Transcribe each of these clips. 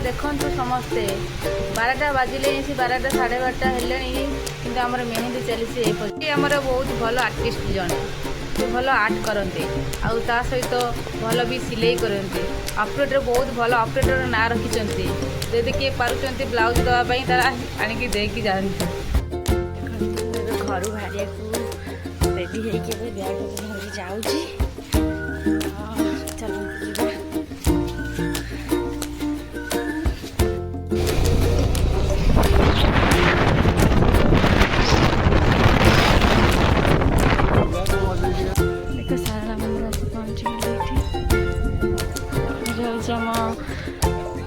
देखु समस्ते 12टा बाजिले 12टा 12:30 हेले कि आम मेहेंदी चली आमर बहुत भल आर्टिस्ट जन भल आर्ट करते आ सहित भल भी सिलाई करते ऑपरेटर बहुत भल ऑपरेटर ना रखिंट जदि किए पार्टी ब्लाउज देवाई तार आणिकी देकी जाती घर बाहर रेडी होगी बैग धरिकी जाऊँगी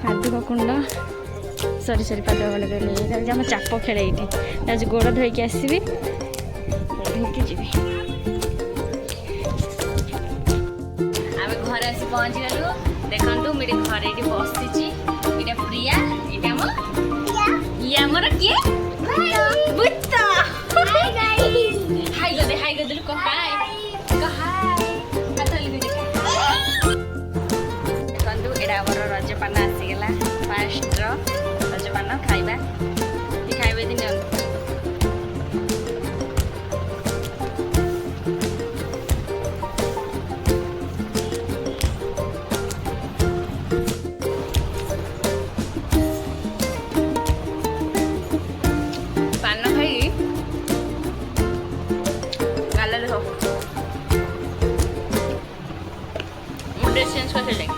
कादुक कुंड सरी सरी पाद गले गले आम चाप खेल ये आज गोड़ धोईकी आसबि धोईकी जी आम घर आसी पहुँची गलु देखु मुझे घर ये बसी ये प्रिया ये आमर किए हाई गदे हाई गदे कहाय रजपान आसीगला फास्ट रजपान खाइबा खाइबे दिन पान खाई गाल मुझे चेंज कर